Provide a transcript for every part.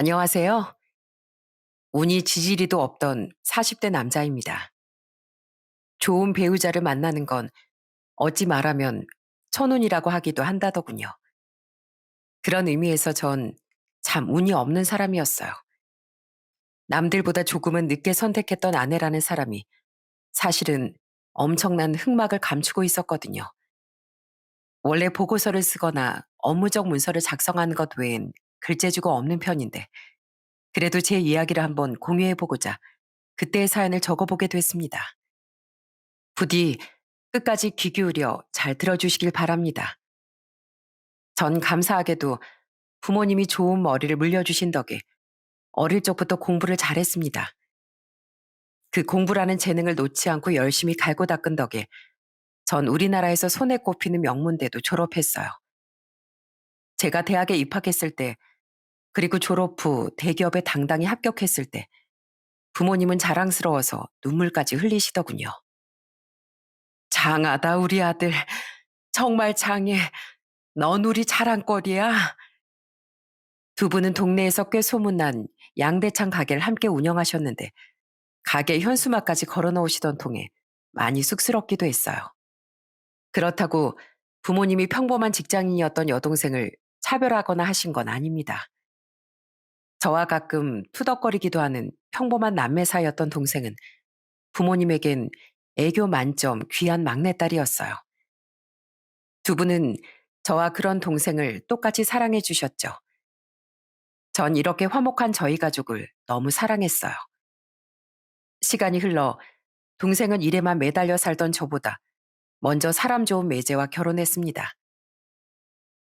안녕하세요. 운이 지지리도 없던 40대 남자입니다. 좋은 배우자를 만나는 건 어찌 말하면 천운이라고 하기도 한다더군요. 그런 의미에서 전 참 운이 없는 사람이었어요. 남들보다 조금은 늦게 선택했던 아내라는 사람이 사실은 엄청난 흑막을 감추고 있었거든요. 원래 보고서를 쓰거나 업무적 문서를 작성하는 것 외엔 글재주가 없는 편인데 그래도 제 이야기를 한번 공유해보고자 그때의 사연을 적어보게 됐습니다. 부디 끝까지 귀 기울여 잘 들어주시길 바랍니다. 전 감사하게도 부모님이 좋은 머리를 물려주신 덕에 어릴 적부터 공부를 잘했습니다. 그 공부라는 재능을 놓지 않고 열심히 갈고 닦은 덕에 전 우리나라에서 손에 꼽히는 명문대도 졸업했어요. 제가 대학에 입학했을 때, 그리고 졸업 후 대기업에 당당히 합격했을 때 부모님은 자랑스러워서 눈물까지 흘리시더군요. 장하다 우리 아들. 정말 장해. 넌 우리 자랑거리야. 두 분은 동네에서 꽤 소문난 양대창 가게를 함께 운영하셨는데 가게 현수막까지 걸어놓으시던 통에 많이 쑥스럽기도 했어요. 그렇다고 부모님이 평범한 직장인이었던 여동생을 차별하거나 하신 건 아닙니다. 저와 가끔 투덕거리기도 하는 평범한 남매 사이였던 동생은 부모님에겐 애교 만점 귀한 막내딸이었어요. 두 분은 저와 그런 동생을 똑같이 사랑해 주셨죠. 전 이렇게 화목한 저희 가족을 너무 사랑했어요. 시간이 흘러 동생은 일에만 매달려 살던 저보다 먼저 사람 좋은 매제와 결혼했습니다.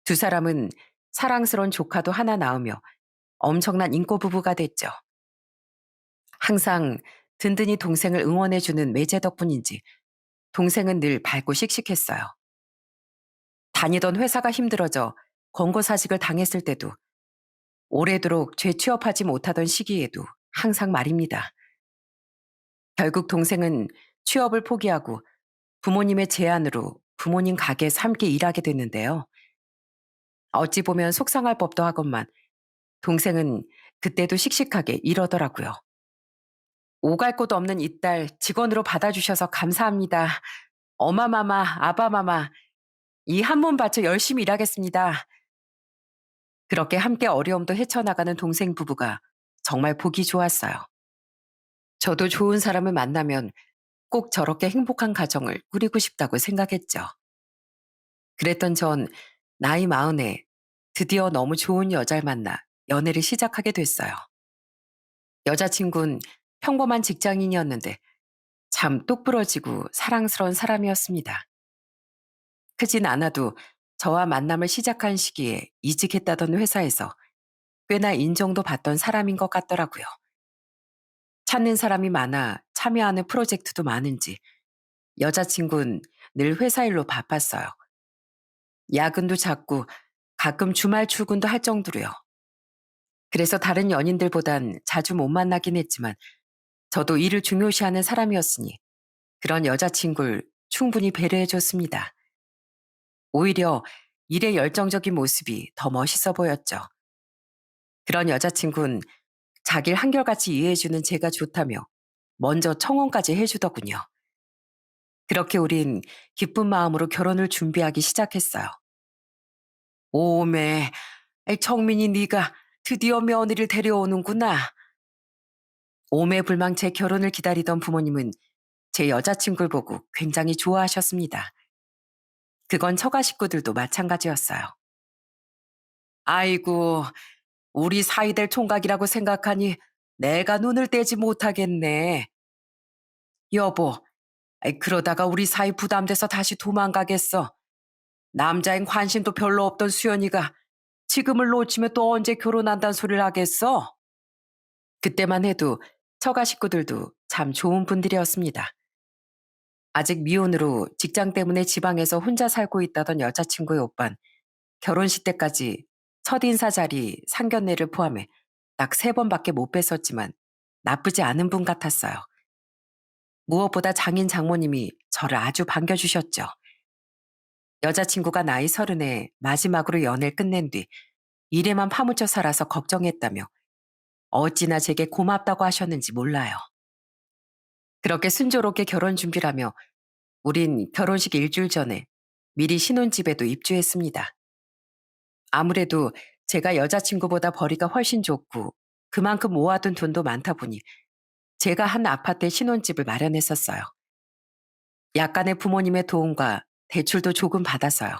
두 사람은 사랑스러운 조카도 하나 낳으며 엄청난 인꼬 부부가 됐죠. 항상 든든히 동생을 응원해주는 매제 덕분인지 동생은 늘 밝고 씩씩했어요. 다니던 회사가 힘들어져 권고사직을 당했을 때도 오래도록 재취업하지 못하던 시기에도 항상 말입니다. 결국 동생은 취업을 포기하고 부모님의 제안으로 부모님 가게에서 함께 일하게 됐는데요. 어찌 보면 속상할 법도 하건만 동생은 그때도 씩씩하게 이러더라고요. 오갈 곳 없는 이 딸 직원으로 받아주셔서 감사합니다. 어마마마, 아바마마, 이 한 몸 바쳐 열심히 일하겠습니다. 그렇게 함께 어려움도 헤쳐나가는 동생 부부가 정말 보기 좋았어요. 저도 좋은 사람을 만나면 꼭 저렇게 행복한 가정을 꾸리고 싶다고 생각했죠. 그랬던 전 나이 40에 드디어 너무 좋은 여자를 만나 연애를 시작하게 됐어요. 여자친구는 평범한 직장인이었는데 참 똑부러지고 사랑스러운 사람이었습니다. 크진 않아도 저와 만남을 시작한 시기에 이직했다던 회사에서 꽤나 인정도 받던 사람인 것 같더라고요. 찾는 사람이 많아 참여하는 프로젝트도 많은지 여자친구는 늘 회사 일로 바빴어요. 야근도 잦고 가끔 주말 출근도 할 정도로요. 그래서 다른 연인들보단 자주 못 만나긴 했지만 저도 일을 중요시하는 사람이었으니 그런 여자친구를 충분히 배려해줬습니다. 오히려 일의 열정적인 모습이 더 멋있어 보였죠. 그런 여자친구는 자기를 한결같이 이해해주는 제가 좋다며 먼저 청혼까지 해주더군요. 그렇게 우린 기쁜 마음으로 결혼을 준비하기 시작했어요. 오메, 청민이 네가 드디어 며느리를 데려오는구나. 오매불망 제 결혼을 기다리던 부모님은 제 여자친구를 보고 굉장히 좋아하셨습니다. 그건 처가 식구들도 마찬가지였어요. 아이고, 우리 사이될 총각이라고 생각하니 내가 눈을 떼지 못하겠네. 여보, 그러다가 우리 사이 부담돼서 다시 도망가겠어. 남자엔 관심도 별로 없던 수연이가 지금을 놓치면 또 언제 결혼한다는 소리를 하겠어? 그때만 해도 처가 식구들도 참 좋은 분들이었습니다. 아직 미혼으로 직장 때문에 지방에서 혼자 살고 있다던 여자친구의 오빤 결혼식 때까지 첫인사 자리 상견례를 포함해 딱 3번밖에 못 뵀었지만 나쁘지 않은 분 같았어요. 무엇보다 장인 장모님이 저를 아주 반겨주셨죠. 여자친구가 나이 30에 마지막으로 연애를 끝낸 뒤 일에만 파묻혀 살아서 걱정했다며 어찌나 제게 고맙다고 하셨는지 몰라요. 그렇게 순조롭게 결혼 준비를 하며 우린 결혼식 일주일 전에 미리 신혼집에도 입주했습니다. 아무래도 제가 여자친구보다 벌이가 훨씬 좋고 그만큼 모아둔 돈도 많다 보니 제가 한 아파트에 신혼집을 마련했었어요. 약간의 부모님의 도움과 대출도 조금 받아서요.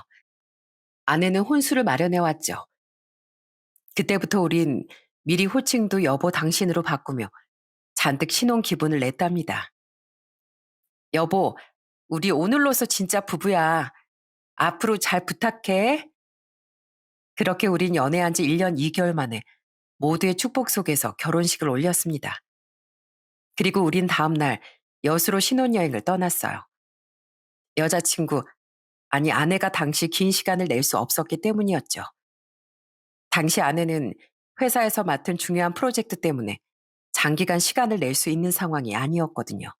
아내는 혼수를 마련해왔죠. 그때부터 우린 미리 호칭도 여보 당신으로 바꾸며 잔뜩 신혼 기분을 냈답니다. 여보, 우리 오늘로서 진짜 부부야. 앞으로 잘 부탁해. 그렇게 우린 연애한 지 1년 2개월 만에 모두의 축복 속에서 결혼식을 올렸습니다. 그리고 우린 다음날 여수로 신혼여행을 떠났어요. 여자친구, 아니 아내가 당시 긴 시간을 낼 수 없었기 때문이었죠. 당시 아내는 회사에서 맡은 중요한 프로젝트 때문에 장기간 시간을 낼 수 있는 상황이 아니었거든요.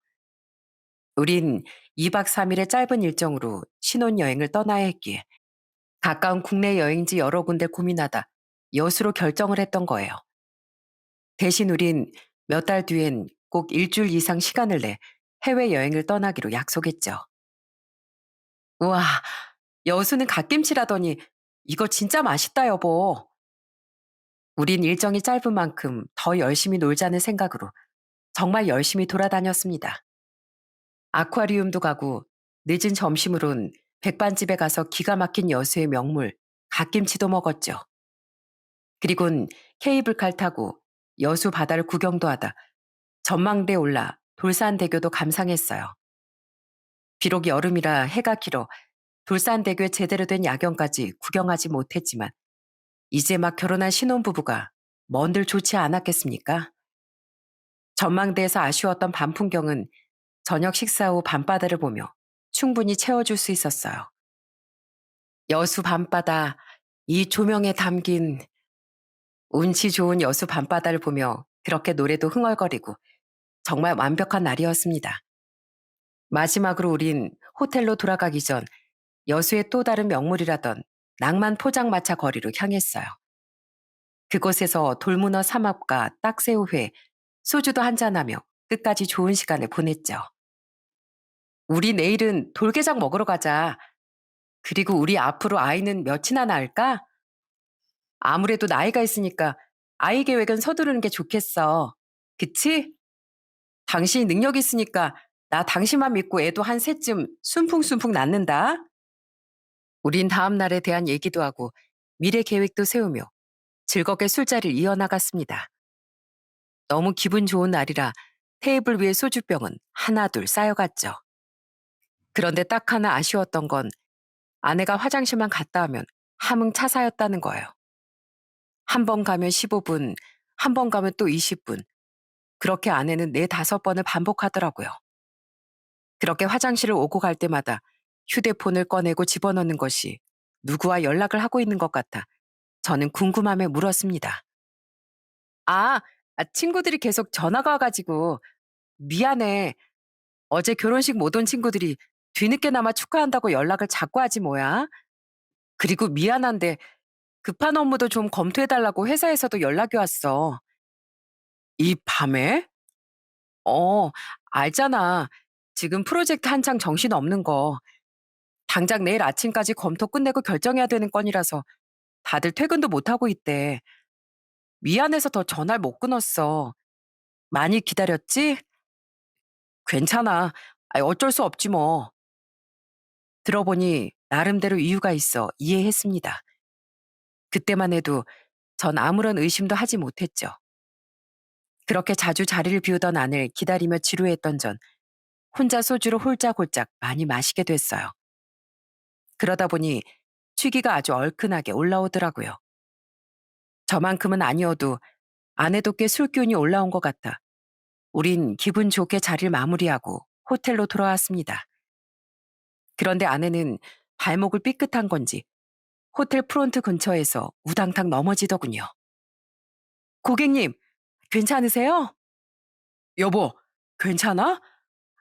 우린 2박 3일의 짧은 일정으로 신혼여행을 떠나야 했기에 가까운 국내 여행지 여러 군데 고민하다 여수로 결정을 했던 거예요. 대신 우린 몇 달 뒤엔 꼭 일주일 이상 시간을 내 해외여행을 떠나기로 약속했죠. 우와, 여수는 갓김치라더니 이거 진짜 맛있다, 여보. 우린 일정이 짧은 만큼 더 열심히 놀자는 생각으로 정말 열심히 돌아다녔습니다. 아쿠아리움도 가고 늦은 점심으론 백반집에 가서 기가 막힌 여수의 명물 갓김치도 먹었죠. 그리곤 케이블카를 타고 여수 바다를 구경도 하다 전망대에 올라 돌산대교도 감상했어요. 비록 여름이라 해가 길어 돌산대교의 제대로 된 야경까지 구경하지 못했지만 이제 막 결혼한 신혼부부가 뭔들 좋지 않았겠습니까? 전망대에서 아쉬웠던 밤 풍경은 저녁 식사 후 밤바다를 보며 충분히 채워줄 수 있었어요. 여수 밤바다, 이 조명에 담긴 운치 좋은 여수 밤바다를 보며 그렇게 노래도 흥얼거리고 정말 완벽한 날이었습니다. 마지막으로 우린 호텔로 돌아가기 전 여수의 또 다른 명물이라던 낭만 포장마차 거리로 향했어요. 그곳에서 돌문어 삼합과 딱새우회, 소주도 한잔하며 끝까지 좋은 시간을 보냈죠. 우리 내일은 돌게장 먹으러 가자. 그리고 우리 앞으로 아이는 몇이나 낳을까? 아무래도 나이가 있으니까 아이 계획은 서두르는 게 좋겠어. 그치? 당신이 능력 있으니까 나 당신만 믿고 애도 한 셋쯤 순풍순풍 낳는다. 우린 다음 날에 대한 얘기도 하고 미래 계획도 세우며 즐겁게 술자리를 이어나갔습니다. 너무 기분 좋은 날이라 테이블 위에 소주병은 하나둘 쌓여갔죠. 그런데 딱 하나 아쉬웠던 건 아내가 화장실만 갔다 하면 함흥 차사였다는 거예요. 한 번 가면 15분, 한 번 가면 또 20분. 그렇게 아내는 4-5번을 반복하더라고요. 그렇게 화장실을 오고 갈 때마다 휴대폰을 꺼내고 집어넣는 것이 누구와 연락을 하고 있는 것 같아 저는 궁금함에 물었습니다. 아, 친구들이 계속 전화가 와가지고 미안해. 어제 결혼식 못 온 친구들이 뒤늦게나마 축하한다고 연락을 자꾸 하지 뭐야. 그리고 미안한데 급한 업무도 좀 검토해달라고 회사에서도 연락이 왔어. 이 밤에? 어, 알잖아. 지금 프로젝트 한창 정신 없는 거. 당장 내일 아침까지 검토 끝내고 결정해야 되는 건이라서 다들 퇴근도 못하고 있대. 미안해서 더 전화를 못 끊었어. 많이 기다렸지? 괜찮아. 어쩔 수 없지 뭐. 들어보니 나름대로 이유가 있어 이해했습니다. 그때만 해도 전 아무런 의심도 하지 못했죠. 그렇게 자주 자리를 비우던 아내를 기다리며 지루했던 전 혼자 소주를 홀짝홀짝 많이 마시게 됐어요. 그러다 보니 취기가 아주 얼큰하게 올라오더라고요. 저만큼은 아니어도 아내도 꽤 술기운이 올라온 것 같아 우린 기분 좋게 자리를 마무리하고 호텔로 돌아왔습니다. 그런데 아내는 발목을 삐끗한 건지 호텔 프론트 근처에서 우당탕 넘어지더군요. 고객님, 괜찮으세요? 여보, 괜찮아?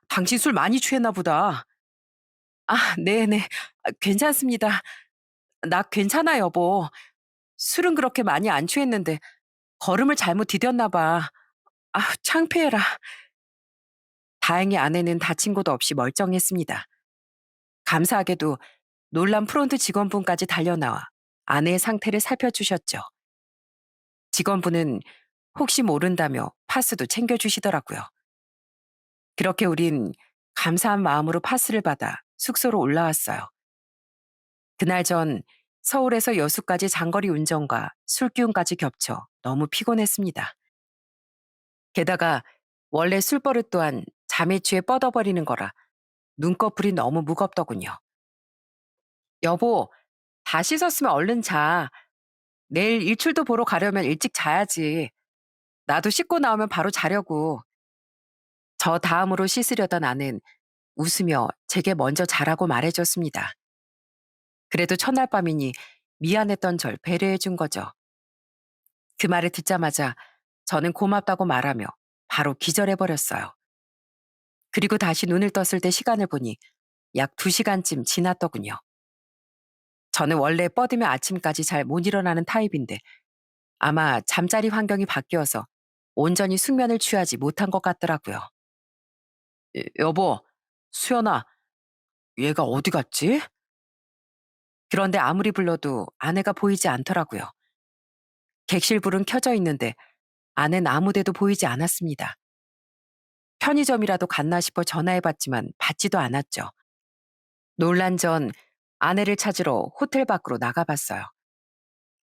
당신 술 많이 취했나 보다. 아, 네네. 괜찮습니다. 나 괜찮아, 여보. 술은 그렇게 많이 안 취했는데 걸음을 잘못 디뎠나 봐. 아, 창피해라. 다행히 아내는 다친 곳 없이 멀쩡했습니다. 감사하게도 놀란 프론트 직원분까지 달려나와 아내의 상태를 살펴주셨죠. 직원분은 혹시 모른다며 파스도 챙겨주시더라고요. 그렇게 우린 감사한 마음으로 파스를 받아 숙소로 올라왔어요. 그날 전 서울에서 여수까지 장거리 운전과 술기운까지 겹쳐 너무 피곤했습니다. 게다가 원래 술버릇 또한 잠에 취해 뻗어버리는 거라 눈꺼풀이 너무 무겁더군요. 여보, 다 씻었으면 얼른 자. 내일 일출도 보러 가려면 일찍 자야지. 나도 씻고 나오면 바로 자려고. 저 다음으로 씻으려던 아는 웃으며 제게 먼저 자라고 말해줬습니다. 그래도 첫날 밤이니 미안했던 절 배려해 준 거죠. 그 말을 듣자마자 저는 고맙다고 말하며 바로 기절해 버렸어요. 그리고 다시 눈을 떴을 때 시간을 보니 약 2시간쯤 지났더군요. 저는 원래 뻗으면 아침까지 잘 못 일어나는 타입인데 아마 잠자리 환경이 바뀌어서 온전히 숙면을 취하지 못한 것 같더라고요. 여보, 수연아, 얘가 어디 갔지? 그런데 아무리 불러도 아내가 보이지 않더라고요. 객실 불은 켜져 있는데 아내는 아무 데도 보이지 않았습니다. 편의점이라도 갔나 싶어 전화해봤지만 받지도 않았죠. 놀란 전 아내를 찾으러 호텔 밖으로 나가봤어요.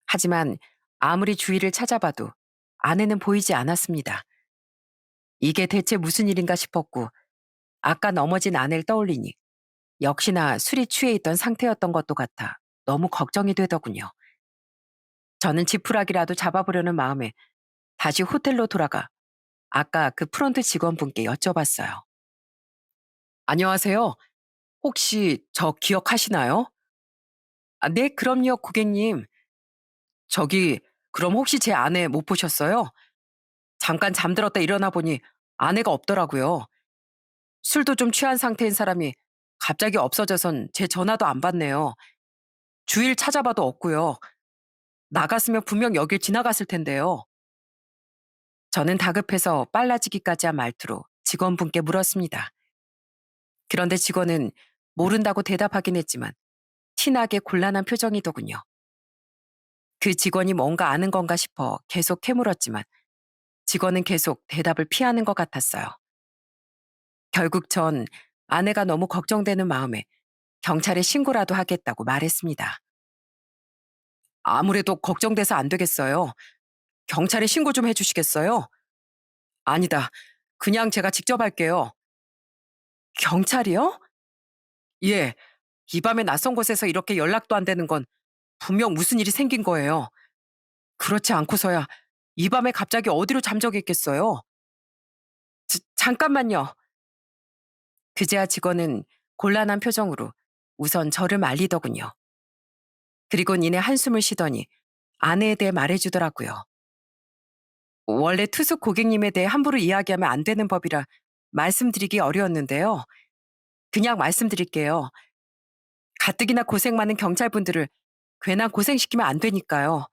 하지만 아무리 주위를 찾아봐도 아내는 보이지 않았습니다. 이게 대체 무슨 일인가 싶었고 아까 넘어진 아내를 떠올리니 역시나 술이 취해 있던 상태였던 것도 같아 너무 걱정이 되더군요. 저는 지푸라기라도 잡아보려는 마음에 다시 호텔로 돌아가 아까 그 프론트 직원분께 여쭤봤어요. 안녕하세요. 혹시 저 기억하시나요? 아, 네, 그럼요, 고객님. 저기, 그럼 혹시 제 아내 못 보셨어요? 잠깐 잠들었다 일어나 보니 아내가 없더라고요. 술도 좀 취한 상태인 사람이 갑자기 없어져선 제 전화도 안 받네요. 주위를 찾아봐도 없고요. 나갔으면 분명 여길 지나갔을 텐데요. 저는 다급해서 빨라지기까지 한 말투로 직원분께 물었습니다. 그런데 직원은 모른다고 대답하긴 했지만 티나게 곤란한 표정이더군요. 그 직원이 뭔가 아는 건가 싶어 계속 캐물었지만 직원은 계속 대답을 피하는 것 같았어요. 결국 전 아내가 너무 걱정되는 마음에 경찰에 신고라도 하겠다고 말했습니다. 아무래도 걱정돼서 안 되겠어요. 경찰에 신고 좀 해주시겠어요? 아니다. 그냥 제가 직접 할게요. 경찰이요? 예. 이 밤에 낯선 곳에서 이렇게 연락도 안 되는 건 분명 무슨 일이 생긴 거예요. 그렇지 않고서야 이 밤에 갑자기 어디로 잠적했겠어요? 잠깐만요. 그제야 직원은 곤란한 표정으로 우선 저를 말리더군요. 그리고 니네 한숨을 쉬더니 아내에 대해 말해주더라고요. 원래 투숙 고객님에 대해 함부로 이야기하면 안 되는 법이라 말씀드리기 어려웠는데요. 그냥 말씀드릴게요. 가뜩이나 고생 많은 경찰분들을 괜한 고생시키면 안 되니까요.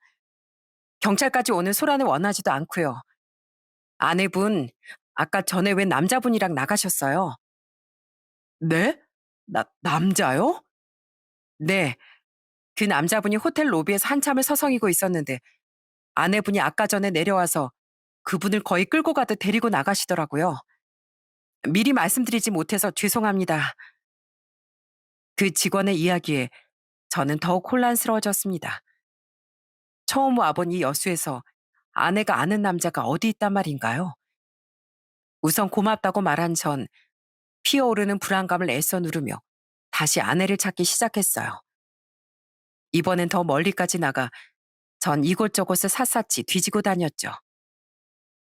경찰까지 오는 소란을 원하지도 않고요. 아내분, 아까 전에 웬 남자분이랑 나가셨어요. 네? 남자요? 네. 그 남자분이 호텔 로비에서 한참을 서성이고 있었는데 아내분이 아까 전에 내려와서 그분을 거의 끌고 가듯 데리고 나가시더라고요. 미리 말씀드리지 못해서 죄송합니다. 그 직원의 이야기에 저는 더욱 혼란스러워졌습니다. 처음 와본 이 여수에서 아내가 아는 남자가 어디 있단 말인가요? 우선 고맙다고 말한 전 피어오르는 불안감을 애써 누르며 다시 아내를 찾기 시작했어요. 이번엔 더 멀리까지 나가 전 이곳저곳을 샅샅이 뒤지고 다녔죠.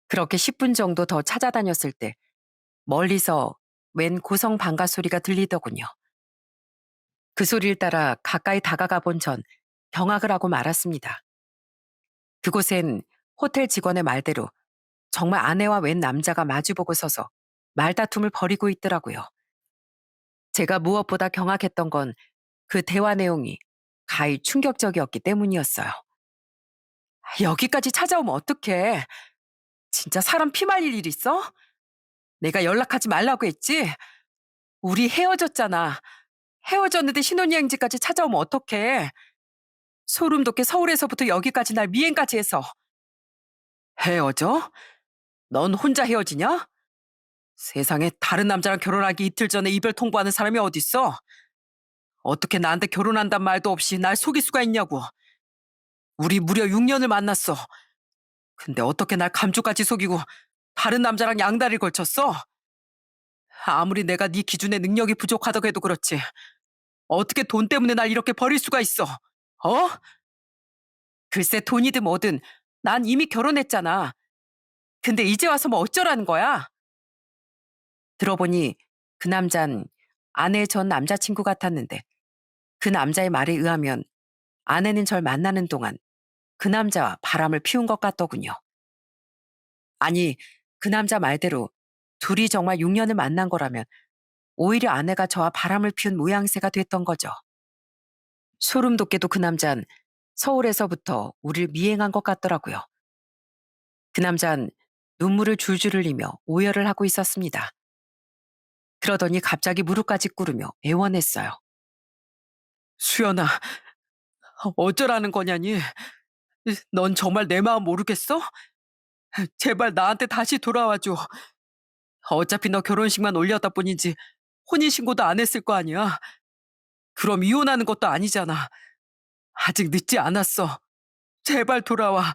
그렇게 10분 정도 더 찾아다녔을 때 멀리서 웬 고성 방가 소리가 들리더군요. 그 소리를 따라 가까이 다가가 본 전 경악을 하고 말았습니다. 그곳엔 호텔 직원의 말대로 정말 아내와 웬 남자가 마주보고 서서 말다툼을 벌이고 있더라고요. 제가 무엇보다 경악했던 건 그 대화 내용이 가히 충격적이었기 때문이었어요. 여기까지 찾아오면 어떡해. 진짜 사람 피 말릴 일 있어? 내가 연락하지 말라고 했지? 우리 헤어졌잖아. 헤어졌는데 신혼여행지까지 찾아오면 어떡해. 소름 돋게 서울에서부터 여기까지 날 미행까지 해서. 헤어져? 넌 혼자 헤어지냐? 세상에 다른 남자랑 결혼하기 이틀 전에 이별 통보하는 사람이 어딨어? 어떻게 나한테 결혼한단 말도 없이 날 속일 수가 있냐고. 우리 무려 6년을 만났어. 근데 어떻게 날 감쪽같이 속이고 다른 남자랑 양다리를 걸쳤어? 아무리 내가 네 기준에 능력이 부족하다고 해도 그렇지. 어떻게 돈 때문에 날 이렇게 버릴 수가 있어? 어? 글쎄 돈이든 뭐든 난 이미 결혼했잖아. 근데 이제 와서 뭐 어쩌라는 거야? 들어보니 그 남잔 아내의 전 남자친구 같았는데 그 남자의 말에 의하면 아내는 절 만나는 동안 그 남자와 바람을 피운 것 같더군요. 아니, 그 남자 말대로 둘이 정말 6년을 만난 거라면 오히려 아내가 저와 바람을 피운 모양새가 됐던 거죠. 소름 돋게도 그 남잔 서울에서부터 우릴 미행한 것 같더라고요. 그 남잔 눈물을 줄줄 흘리며 오열을 하고 있었습니다. 그러더니 갑자기 무릎까지 꿇으며 애원했어요. 수연아, 어쩌라는 거냐니? 넌 정말 내 마음 모르겠어? 제발 나한테 다시 돌아와줘. 어차피 너 결혼식만 올렸다 뿐이지 혼인신고도 안 했을 거 아니야. 그럼 이혼하는 것도 아니잖아. 아직 늦지 않았어. 제발 돌아와.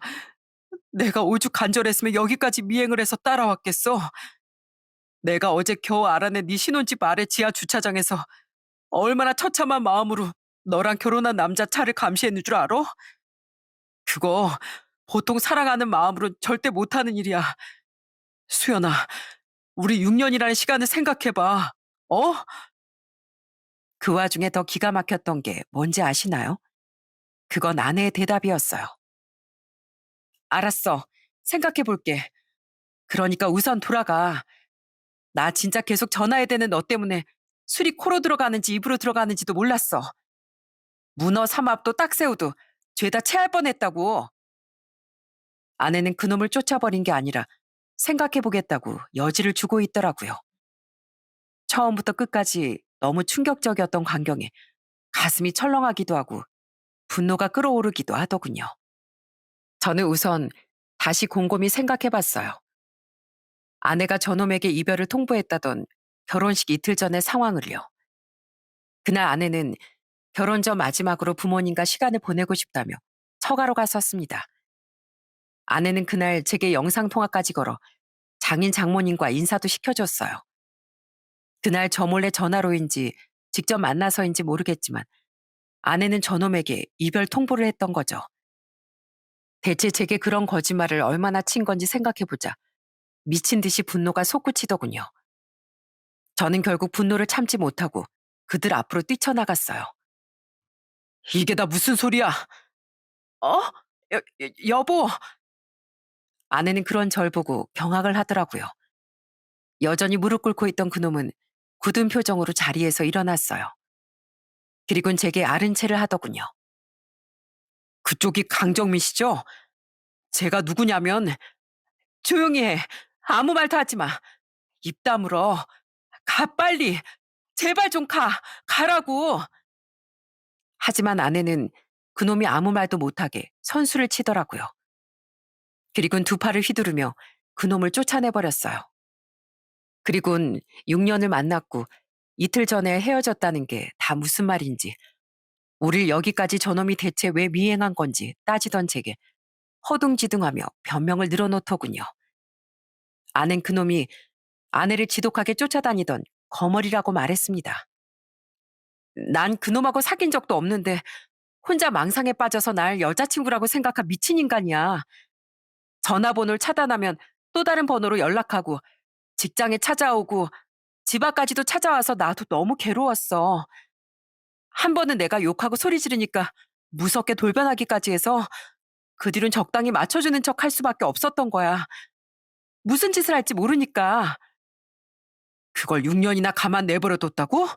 내가 오죽 간절했으면 여기까지 미행을 해서 따라왔겠어. 내가 어제 겨우 알아낸 네 신혼집 아래 지하 주차장에서 얼마나 처참한 마음으로 너랑 결혼한 남자 차를 감시했는 줄 알아? 그거 보통 사랑하는 마음으로 절대 못하는 일이야. 수연아, 우리 6년이라는 시간을 생각해봐. 어? 그 와중에 더 기가 막혔던 게 뭔지 아시나요? 그건 아내의 대답이었어요. 알았어. 생각해 볼게. 그러니까 우선 돌아가. 나 진짜 계속 전화해야 되는 너 때문에 술이 코로 들어가는지 입으로 들어가는지도 몰랐어. 문어 삼합도 딱새우도 죄다 체할 뻔했다고. 아내는 그놈을 쫓아버린 게 아니라 생각해 보겠다고 여지를 주고 있더라고요. 처음부터 끝까지 너무 충격적이었던 광경에 가슴이 철렁하기도 하고 분노가 끓어오르기도 하더군요. 저는 우선 다시 곰곰이 생각해 봤어요. 아내가 저놈에게 이별을 통보했다던 결혼식 이틀 전의 상황을요. 그날 아내는 결혼 전 마지막으로 부모님과 시간을 보내고 싶다며 처가로 갔었습니다. 아내는 그날 제게 영상통화까지 걸어 장인 장모님과 인사도 시켜줬어요. 그날 저 몰래 전화로인지 직접 만나서인지 모르겠지만 아내는 저놈에게 이별 통보를 했던 거죠. 대체 제게 그런 거짓말을 얼마나 친 건지 생각해보자 미친 듯이 분노가 솟구치더군요. 저는 결국 분노를 참지 못하고 그들 앞으로 뛰쳐나갔어요. 이게 다 무슨 소리야? 어? 여보! 아내는 그런 절 보고 경악을 하더라고요. 여전히 무릎 꿇고 있던 그놈은 굳은 표정으로 자리에서 일어났어요. 그리곤 제게 아른 체를 하더군요. 그쪽이 강정민 씨죠? 제가 누구냐면 조용히 해. 아무 말도 하지 마. 입 다물어. 가 빨리. 제발 좀 가. 가라고. 하지만 아내는 그놈이 아무 말도 못하게 선수를 치더라고요. 그리곤 두 팔을 휘두르며 그놈을 쫓아내버렸어요. 그리곤 6년을 만났고 이틀 전에 헤어졌다는 게 다 무슨 말인지, 우릴 여기까지 저놈이 대체 왜 미행한 건지 따지던 제게 허둥지둥하며 변명을 늘어놓더군요. 아는 그놈이 아내를 지독하게 쫓아다니던 거머리라고 말했습니다. 난 그놈하고 사귄 적도 없는데 혼자 망상에 빠져서 날 여자친구라고 생각한 미친 인간이야. 전화번호를 차단하면 또 다른 번호로 연락하고 직장에 찾아오고 집 앞까지도 찾아와서 나도 너무 괴로웠어. 한 번은 내가 욕하고 소리 지르니까 무섭게 돌변하기까지 해서 그 뒤론 적당히 맞춰주는 척 할 수밖에 없었던 거야. 무슨 짓을 할지 모르니까. 그걸 6년이나 가만 내버려 뒀다고?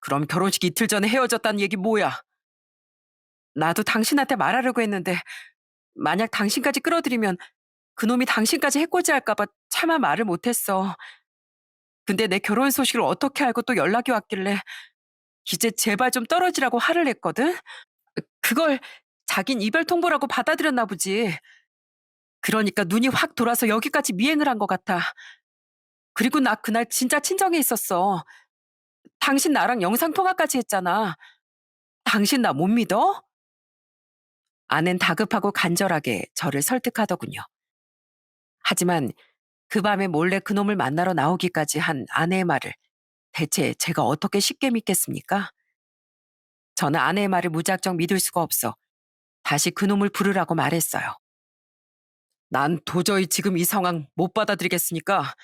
그럼 결혼식 이틀 전에 헤어졌다는 얘기 뭐야? 나도 당신한테 말하려고 했는데 만약 당신까지 끌어들이면 그놈이 당신까지 해코지할까 봐 차마 말을 못했어. 근데 내 결혼 소식을 어떻게 알고 또 연락이 왔길래 이제 제발 좀 떨어지라고 화를 냈거든? 그걸 자긴 이별 통보라고 받아들였나 보지. 그러니까 눈이 확 돌아서 여기까지 미행을 한 것 같아. 그리고 나 그날 진짜 친정에 있었어. 당신 나랑 영상통화까지 했잖아. 당신 나 못 믿어? 아낸 다급하고 간절하게 저를 설득하더군요. 하지만 그 밤에 몰래 그놈을 만나러 나오기까지 한 아내의 말을 대체 제가 어떻게 쉽게 믿겠습니까? 저는 아내의 말을 무작정 믿을 수가 없어 다시 그놈을 부르라고 말했어요. 난 도저히 지금 이 상황 못 받아들이겠으니까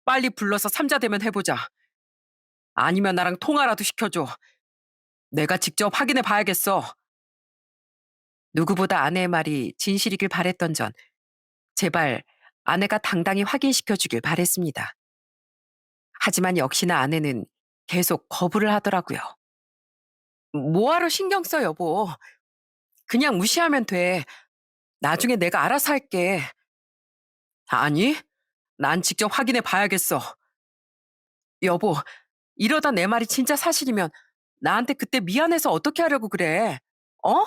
빨리 불러서 삼자 대면 해보자. 아니면 나랑 통화라도 시켜줘. 내가 직접 확인해 봐야겠어. 누구보다 아내의 말이 진실이길 바랬던 전 제발 아내가 당당히 확인시켜 주길 바랬습니다. 하지만 역시나 아내는 계속 거부를 하더라고요. 뭐하러 신경 써, 여보. 그냥 무시하면 돼. 나중에 내가 알아서 할게. 아니, 난 직접 확인해 봐야겠어. 여보, 이러다 내 말이 진짜 사실이면 나한테 그때 미안해서 어떻게 하려고 그래? 어?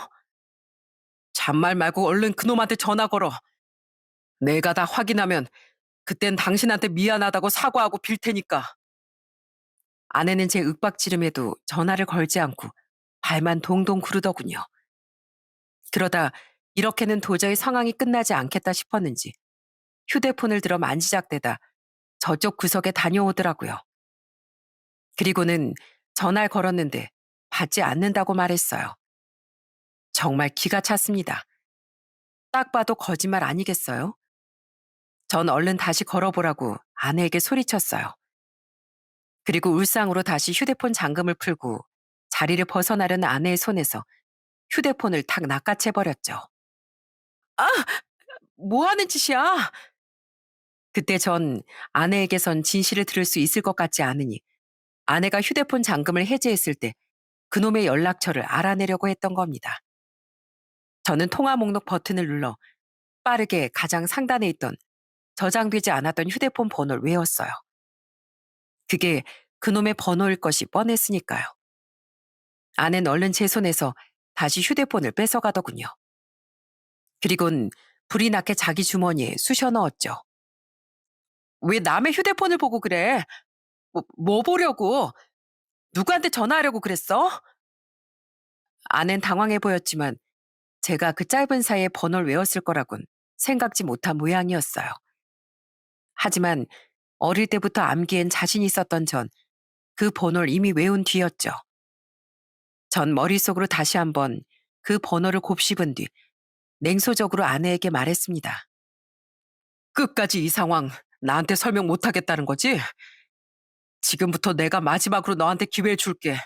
잔말 말고 얼른 그놈한테 전화 걸어. 내가 다 확인하면 그땐 당신한테 미안하다고 사과하고 빌 테니까. 아내는 제 윽박지름에도 전화를 걸지 않고 발만 동동 구르더군요. 그러다 이렇게는 도저히 상황이 끝나지 않겠다 싶었는지 휴대폰을 들어 만지작대다 저쪽 구석에 다녀오더라고요. 그리고는 전화를 걸었는데 받지 않는다고 말했어요. 정말 기가 찼습니다. 딱 봐도 거짓말 아니겠어요? 전 얼른 다시 걸어보라고 아내에게 소리쳤어요. 그리고 울상으로 다시 휴대폰 잠금을 풀고 자리를 벗어나려는 아내의 손에서 휴대폰을 탁 낚아채버렸죠. 아! 뭐 하는 짓이야? 그때 전 아내에게선 진실을 들을 수 있을 것 같지 않으니 아내가 휴대폰 잠금을 해제했을 때 그놈의 연락처를 알아내려고 했던 겁니다. 저는 통화 목록 버튼을 눌러 빠르게 가장 상단에 있던 저장되지 않았던 휴대폰 번호를 외웠어요. 그게 그놈의 번호일 것이 뻔했으니까요. 아내는 얼른 제 손에서 다시 휴대폰을 뺏어가더군요. 그리곤 불이 나게 자기 주머니에 쑤셔 넣었죠. 왜 남의 휴대폰을 보고 그래? 뭐 보려고? 누구한테 전화하려고 그랬어? 아낸 당황해 보였지만 제가 그 짧은 사이에 번호를 외웠을 거라곤 생각지 못한 모양이었어요. 하지만 어릴 때부터 암기엔 자신 있었던 전 그 번호를 이미 외운 뒤였죠. 전 머릿속으로 다시 한번 그 번호를 곱씹은 뒤 냉소적으로 아내에게 말했습니다. 끝까지 이 상황 나한테 설명 못하겠다는 거지? 지금부터 내가 마지막으로 너한테 기회 줄게.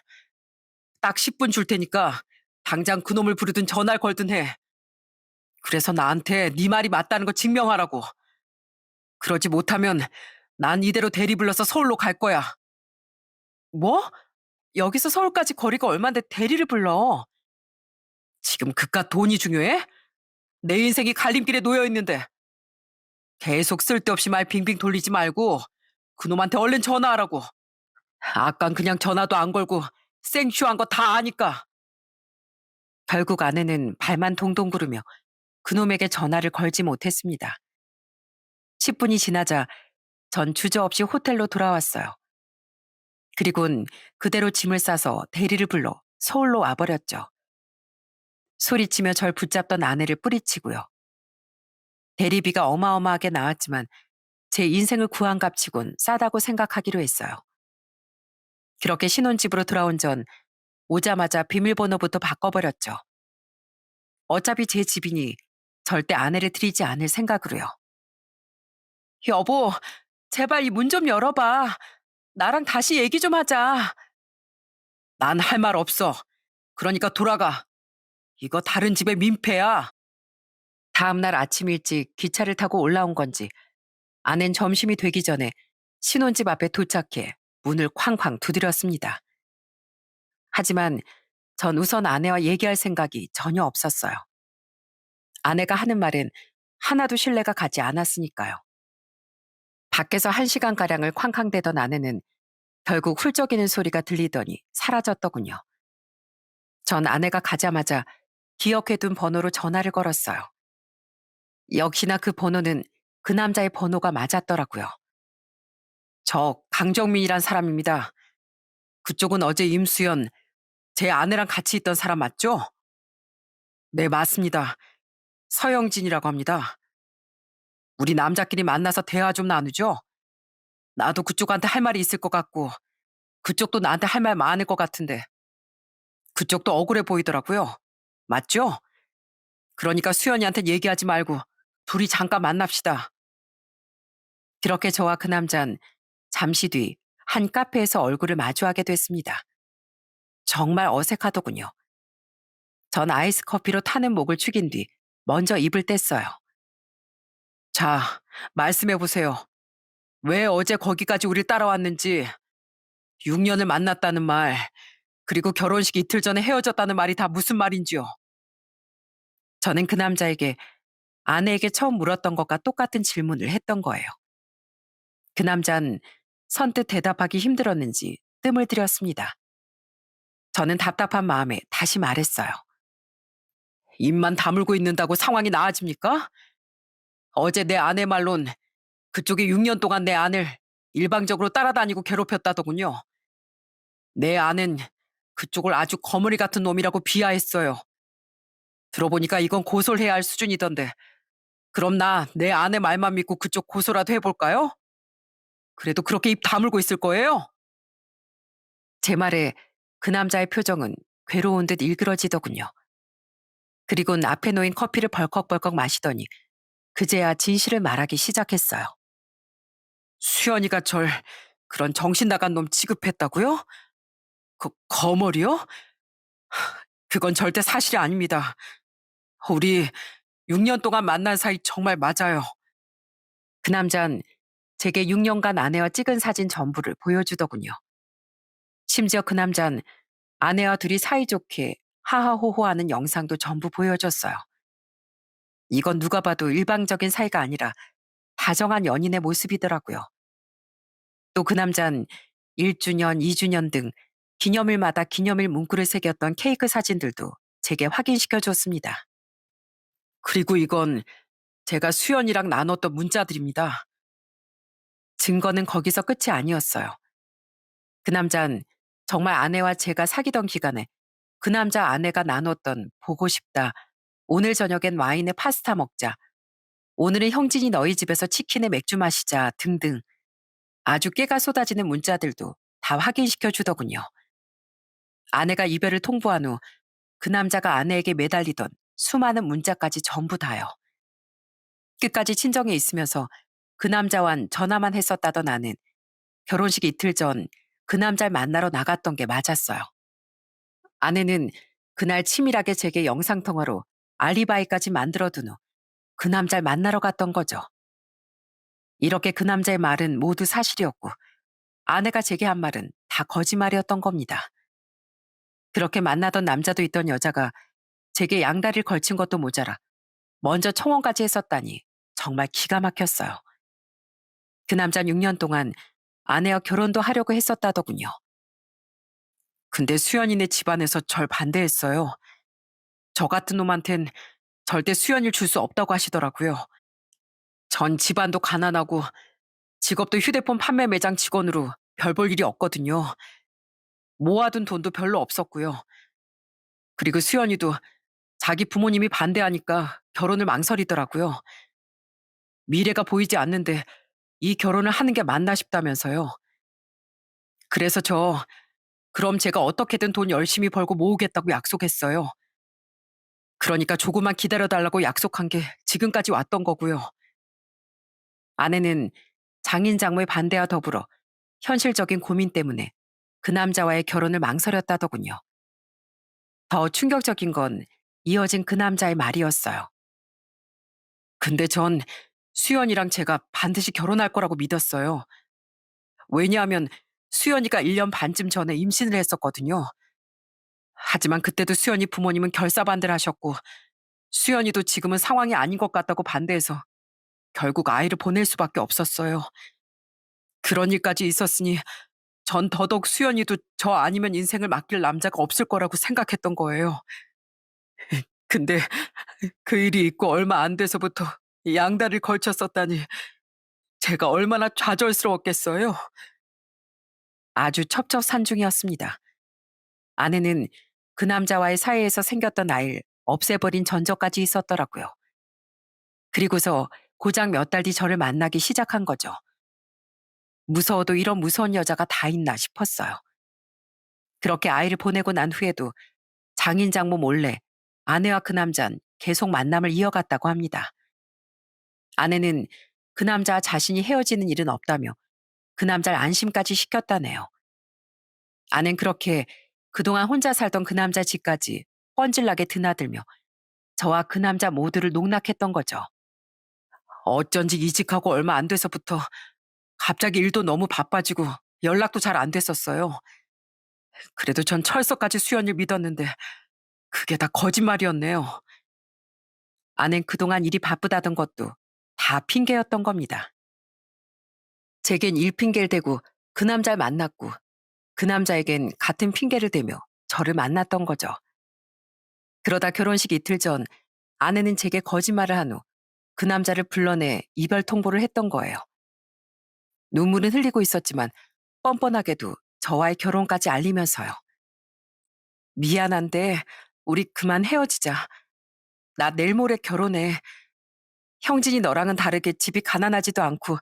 딱 10분 줄 테니까 당장 그놈을 부르든 전화를 걸든 해. 그래서 나한테 네 말이 맞다는 거 증명하라고. 그러지 못하면 난 이대로 대리 불러서 서울로 갈 거야. 뭐? 여기서 서울까지 거리가 얼만데 대리를 불러? 지금 그깟 돈이 중요해? 내 인생이 갈림길에 놓여 있는데 계속 쓸데없이 말 빙빙 돌리지 말고 그놈한테 얼른 전화하라고. 아깐 그냥 전화도 안 걸고 생쇼한 거 다 아니까. 결국 아내는 발만 동동 구르며 그놈에게 전화를 걸지 못했습니다. 10분이 지나자 전 주저없이 호텔로 돌아왔어요. 그리곤 그대로 짐을 싸서 대리를 불러 서울로 와버렸죠. 소리치며 절 붙잡던 아내를 뿌리치고요. 대리비가 어마어마하게 나왔지만 제 인생을 구한 값치곤 싸다고 생각하기로 했어요. 그렇게 신혼집으로 돌아온 전 오자마자 비밀번호부터 바꿔버렸죠. 어차피 제 집이니 절대 아내를 들이지 않을 생각으로요. 여보, 제발 이 문 좀 열어봐. 나랑 다시 얘기 좀 하자. 난 할 말 없어. 그러니까 돌아가. 이거 다른 집의 민폐야. 다음날 아침 일찍 기차를 타고 올라온 건지 아낸 점심이 되기 전에 신혼집 앞에 도착해 문을 쾅쾅 두드렸습니다. 하지만 전 우선 아내와 얘기할 생각이 전혀 없었어요. 아내가 하는 말은 하나도 신뢰가 가지 않았으니까요. 밖에서 1시간가량을 쾅쾅대던 아내는 결국 훌쩍이는 소리가 들리더니 사라졌더군요. 전 아내가 가자마자 기억해둔 번호로 전화를 걸었어요. 역시나 그 번호는 그 남자의 번호가 맞았더라고요. 저 강정민이란 사람입니다. 그쪽은 어제 임수연, 제 아내랑 같이 있던 사람 맞죠? 네, 맞습니다. 서영진이라고 합니다. 우리 남자끼리 만나서 대화 좀 나누죠? 나도 그쪽한테 할 말이 있을 것 같고, 그쪽도 나한테 할 말 많을 것 같은데, 그쪽도 억울해 보이더라고요. 맞죠? 그러니까 수연이한테 얘기하지 말고, 둘이 잠깐 만납시다. 그렇게 저와 그 남잔 잠시 뒤 한 카페에서 얼굴을 마주하게 됐습니다. 정말 어색하더군요. 전 아이스 커피로 타는 목을 축인 뒤 먼저 입을 뗐어요. 자, 말씀해 보세요. 왜 어제 거기까지 우릴 따라왔는지, 6년을 만났다는 말, 그리고 결혼식 이틀 전에 헤어졌다는 말이 다 무슨 말인지요? 저는 그 남자에게 아내에게 처음 물었던 것과 똑같은 질문을 했던 거예요. 그 남잔 선뜻 대답하기 힘들었는지 뜸을 들였습니다. 저는 답답한 마음에 다시 말했어요. 입만 다물고 있는다고 상황이 나아집니까? 어제 내 아내 말론 그쪽이 6년 동안 내 아내를 일방적으로 따라다니고 괴롭혔다더군요. 내 아는 그쪽을 아주 거머리 같은 놈이라고 비하했어요. 들어보니까 이건 고소를 해야 할 수준이던데. 그럼 나 내 아내 말만 믿고 그쪽 고소라도 해볼까요? 그래도 그렇게 입 다물고 있을 거예요? 제 말에 그 남자의 표정은 괴로운 듯 일그러지더군요. 그리곤 앞에 놓인 커피를 벌컥벌컥 마시더니 그제야 진실을 말하기 시작했어요. 수연이가 절 그런 정신 나간 놈 취급했다고요? 그 거머리요? 그건 절대 사실이 아닙니다. 우리 6년 동안 만난 사이 정말 맞아요. 그 남잔 제게 6년간 아내와 찍은 사진 전부를 보여주더군요. 심지어 그 남잔 아내와 둘이 사이좋게 하하호호하는 영상도 전부 보여줬어요. 이건 누가 봐도 일방적인 사이가 아니라 다정한 연인의 모습이더라고요. 또 그 남잔 1주년, 2주년 등 기념일마다 기념일 문구를 새겼던 케이크 사진들도 제게 확인시켜 줬습니다. 그리고 이건 제가 수연이랑 나눴던 문자들입니다. 증거는 거기서 끝이 아니었어요. 그 남잔 정말 아내와 제가 사귀던 기간에 그 남자 아내가 나눴던 보고 싶다, 오늘 저녁엔 와인에 파스타 먹자, 오늘은 형진이 너희 집에서 치킨에 맥주 마시자 등등 아주 깨가 쏟아지는 문자들도 다 확인시켜 주더군요. 아내가 이별을 통보한 후 그 남자가 아내에게 매달리던 수많은 문자까지 전부 다요. 끝까지 친정에 있으면서 그 남자와는 전화만 했었다던 나는 결혼식 이틀 전 그 남자를 만나러 나갔던 게 맞았어요. 아내는 그날 치밀하게 제게 영상통화로 알리바이까지 만들어둔 후 그 남자를 만나러 갔던 거죠. 이렇게 그 남자의 말은 모두 사실이었고 아내가 제게 한 말은 다 거짓말이었던 겁니다. 그렇게 만나던 남자도 있던 여자가 제게 양다리를 걸친 것도 모자라 먼저 청혼까지 했었다니 정말 기가 막혔어요. 그 남자는 6년 동안 아내와 결혼도 하려고 했었다더군요. 근데 수연이네 집안에서 절 반대했어요. 저 같은 놈한텐 절대 수연이를 줄 수 없다고 하시더라고요. 전 집안도 가난하고 직업도 휴대폰 판매 매장 직원으로 별 볼 일이 없거든요. 모아둔 돈도 별로 없었고요. 그리고 수연이도 자기 부모님이 반대하니까 결혼을 망설이더라고요. 미래가 보이지 않는데 이 결혼을 하는 게 맞나 싶다면서요. 그래서 그럼 제가 어떻게든 돈 열심히 벌고 모으겠다고 약속했어요. 그러니까 조금만 기다려달라고 약속한 게 지금까지 왔던 거고요. 아내는 장인 장모의 반대와 더불어 현실적인 고민 때문에 그 남자와의 결혼을 망설였다더군요. 더 충격적인 건 이어진 그 남자의 말이었어요. 근데 전 수연이랑 제가 반드시 결혼할 거라고 믿었어요. 왜냐하면 수연이가 1년 반쯤 전에 임신을 했었거든요. 하지만 그때도 수연이 부모님은 결사반대를 하셨고 수연이도 지금은 상황이 아닌 것 같다고 반대해서 결국 아이를 보낼 수밖에 없었어요. 그런 일까지 있었으니 전 더더욱 수연이도 저 아니면 인생을 맡길 남자가 없을 거라고 생각했던 거예요. 근데 그 일이 있고 얼마 안 돼서부터 양다리를 걸쳤었다니 제가 얼마나 좌절스러웠겠어요. 아주 첩첩산중이었습니다. 아내는 그 남자와의 사이에서 생겼던 아이를 없애버린 전적까지 있었더라고요. 그리고서 고작 몇 달 뒤 저를 만나기 시작한 거죠. 무서워도 이런 무서운 여자가 다 있나 싶었어요. 그렇게 아이를 보내고 난 후에도 장인 장모 몰래 아내와 그 남자는 계속 만남을 이어갔다고 합니다. 아내는 그 남자와 자신이 헤어지는 일은 없다며 그 남자를 안심까지 시켰다네요. 아낸 그렇게 그동안 혼자 살던 그 남자 집까지 뻔질나게 드나들며 저와 그 남자 모두를 농락했던 거죠. 어쩐지 이직하고 얼마 안 돼서부터 갑자기 일도 너무 바빠지고 연락도 잘 안 됐었어요. 그래도 전 철석까지 수연을 믿었는데 그게 다 거짓말이었네요. 아낸 그동안 일이 바쁘다던 것도 다 핑계였던 겁니다. 제겐 일 핑계를 대고 그 남자를 만났고 그 남자에겐 같은 핑계를 대며 저를 만났던 거죠. 그러다 결혼식 이틀 전 아내는 제게 거짓말을 한 후 그 남자를 불러내 이별 통보를 했던 거예요. 눈물은 흘리고 있었지만 뻔뻔하게도 저와의 결혼까지 알리면서요. 미안한데 우리 그만 헤어지자. 나 내일 모레 결혼해. 형진이 너랑은 다르게 집이 가난하지도 않고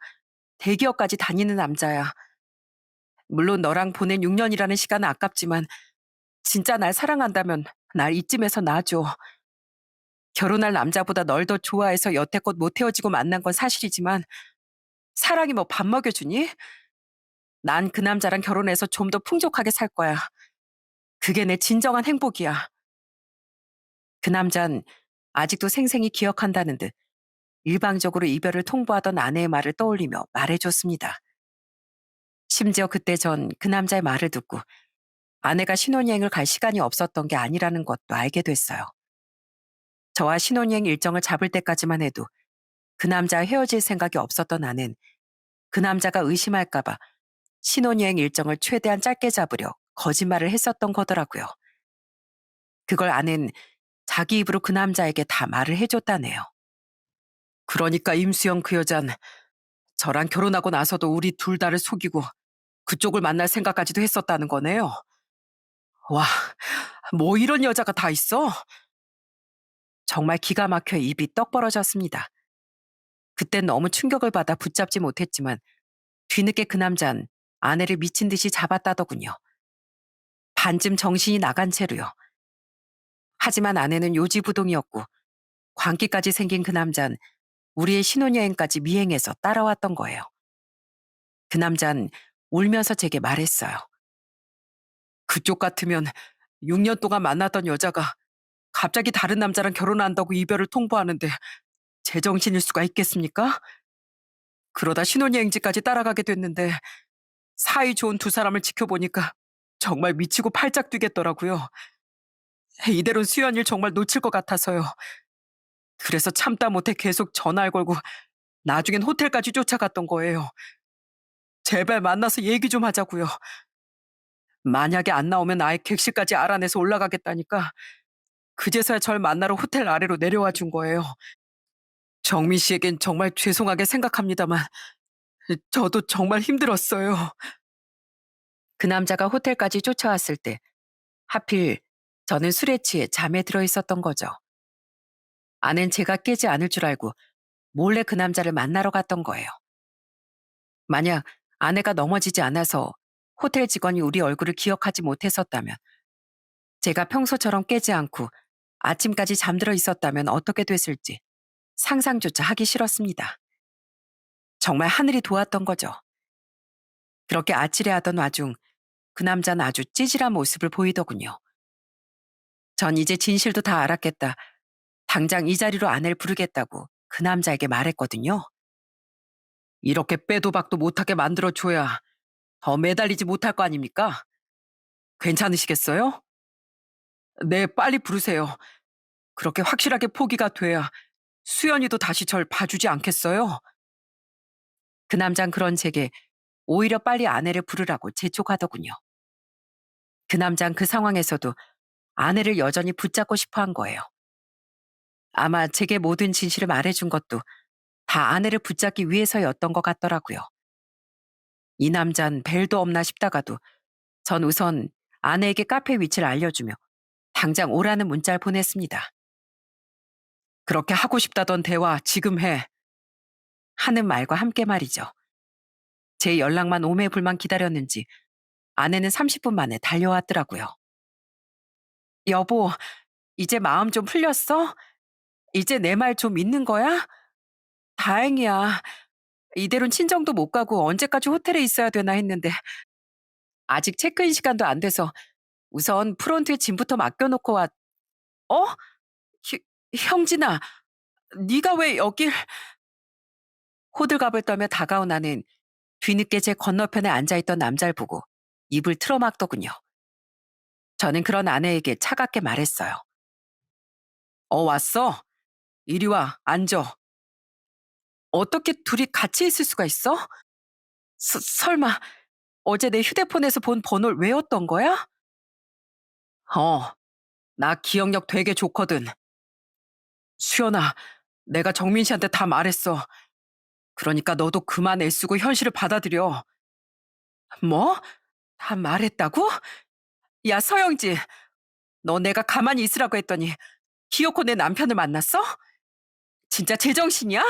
대기업까지 다니는 남자야. 물론 너랑 보낸 6년이라는 시간은 아깝지만 진짜 날 사랑한다면 날 이쯤에서 놔줘. 결혼할 남자보다 널 더 좋아해서 여태껏 못 헤어지고 만난 건 사실이지만 사랑이 뭐 밥 먹여주니? 난 그 남자랑 결혼해서 좀 더 풍족하게 살 거야. 그게 내 진정한 행복이야. 그 남잔 아직도 생생히 기억한다는 듯 일방적으로 이별을 통보하던 아내의 말을 떠올리며 말해줬습니다. 심지어 그때 전 그 남자의 말을 듣고 아내가 신혼여행을 갈 시간이 없었던 게 아니라는 것도 알게 됐어요. 저와 신혼여행 일정을 잡을 때까지만 해도 그 남자와 헤어질 생각이 없었던 아내는 그 남자가 의심할까봐 신혼여행 일정을 최대한 짧게 잡으려 거짓말을 했었던 거더라고요. 그걸 아내는 자기 입으로 그 남자에게 다 말을 해줬다네요. 그러니까 임수영 그 여잔 저랑 결혼하고 나서도 우리 둘 다를 속이고 그쪽을 만날 생각까지도 했었다는 거네요. 와, 뭐 이런 여자가 다 있어? 정말 기가 막혀 입이 떡 벌어졌습니다. 그땐 너무 충격을 받아 붙잡지 못했지만 뒤늦게 그 남잔 아내를 미친 듯이 잡았다더군요. 반쯤 정신이 나간 채로요. 하지만 아내는 요지부동이었고 광기까지 생긴 그 남잔 우리의 신혼여행까지 미행해서 따라왔던 거예요. 그 남잔 울면서 제게 말했어요. 그쪽 같으면 6년 동안 만났던 여자가 갑자기 다른 남자랑 결혼한다고 이별을 통보하는데 제정신일 수가 있겠습니까? 그러다 신혼여행지까지 따라가게 됐는데 사이 좋은 두 사람을 지켜보니까 정말 미치고 팔짝 뛰겠더라고요. 이대로는 수연이를 정말 놓칠 것 같아서요. 그래서 참다 못해 계속 전화를 걸고 나중엔 호텔까지 쫓아갔던 거예요. 제발 만나서 얘기 좀 하자고요. 만약에 안 나오면 아예 객실까지 알아내서 올라가겠다니까 그제서야 절 만나러 호텔 아래로 내려와 준 거예요. 정민 씨에겐 정말 죄송하게 생각합니다만 저도 정말 힘들었어요. 그 남자가 호텔까지 쫓아왔을 때 하필 저는 술에 취해 잠에 들어 있었던 거죠. 아낸 제가 깨지 않을 줄 알고 몰래 그 남자를 만나러 갔던 거예요. 만약 아내가 넘어지지 않아서 호텔 직원이 우리 얼굴을 기억하지 못했었다면, 제가 평소처럼 깨지 않고 아침까지 잠들어 있었다면 어떻게 됐을지 상상조차 하기 싫었습니다. 정말 하늘이 도왔던 거죠. 그렇게 아찔해하던 와중 그 남자는 아주 찌질한 모습을 보이더군요. 전 이제 진실도 다 알았겠다. 당장 이 자리로 아내를 부르겠다고 그 남자에게 말했거든요. 이렇게 빼도 박도 못하게 만들어줘야 더 매달리지 못할 거 아닙니까? 괜찮으시겠어요? 네, 빨리 부르세요. 그렇게 확실하게 포기가 돼야 수연이도 다시 절 봐주지 않겠어요? 그 남잔 그런 제게 오히려 빨리 아내를 부르라고 재촉하더군요. 그 남잔 그 상황에서도 아내를 여전히 붙잡고 싶어 한 거예요. 아마 제게 모든 진실을 말해준 것도 다 아내를 붙잡기 위해서였던 것 같더라고요. 이 남잔 벨도 없나 싶다가도 전 우선 아내에게 카페 위치를 알려주며 당장 오라는 문자를 보냈습니다. 그렇게 하고 싶다던 대화 지금 해. 하는 말과 함께 말이죠. 제 연락만 오매불만 기다렸는지 아내는 30분 만에 달려왔더라고요. 여보, 이제 마음 좀 풀렸어? 이제 내 말 좀 믿는 거야? 다행이야. 이대로는 친정도 못 가고 언제까지 호텔에 있어야 되나 했는데 아직 체크인 시간도 안 돼서 우선 프론트에 짐부터 맡겨놓고 어? 희- 형진아, 네가 왜 여길? 호들갑을 떨며 다가온 나는 뒤늦게 제 건너편에 앉아있던 남자를 보고 입을 틀어막더군요. 저는 그런 아내에게 차갑게 말했어요. 왔어? 이리 와, 앉아. 어떻게 둘이 같이 있을 수가 있어? 설마 어제 내 휴대폰에서 본 번호를 외웠던 거야? 어, 나 기억력 되게 좋거든. 수연아, 내가 정민 씨한테 다 말했어. 그러니까 너도 그만 애쓰고 현실을 받아들여. 뭐? 다 말했다고? 야, 서영지, 너 내가 가만히 있으라고 했더니 기어코 내 남편을 만났어? 진짜 제정신이야?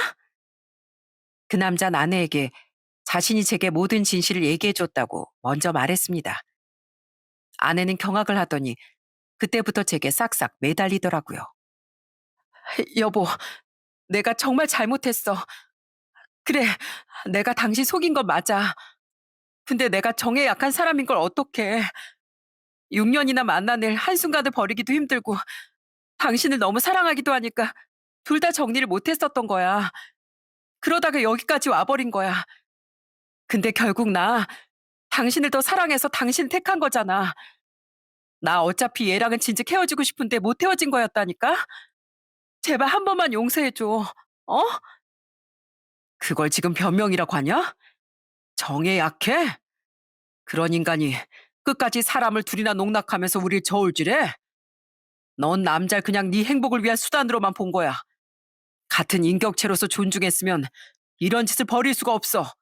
그 남자는 아내에게 자신이 제게 모든 진실을 얘기해줬다고 먼저 말했습니다. 아내는 경악을 하더니 그때부터 제게 싹싹 매달리더라고요. 여보, 내가 정말 잘못했어. 그래, 내가 당신 속인 건 맞아. 근데 내가 정에 약한 사람인 걸 어떡해. 6년이나 만난 일 한순간을 버리기도 힘들고 당신을 너무 사랑하기도 하니까 둘 다 정리를 못했었던 거야. 그러다가 여기까지 와버린 거야. 근데 결국 나 당신을 더 사랑해서 당신 택한 거잖아. 나 어차피 얘랑은 진즉 헤어지고 싶은데 못 헤어진 거였다니까? 제발 한 번만 용서해줘. 어? 그걸 지금 변명이라고 하냐? 정에 약해? 그런 인간이 끝까지 사람을 둘이나 농락하면서 우릴 저울질해? 넌 남자를 그냥 네 행복을 위한 수단으로만 본 거야. 같은 인격체로서 존중했으면 이런 짓을 벌일 수가 없어.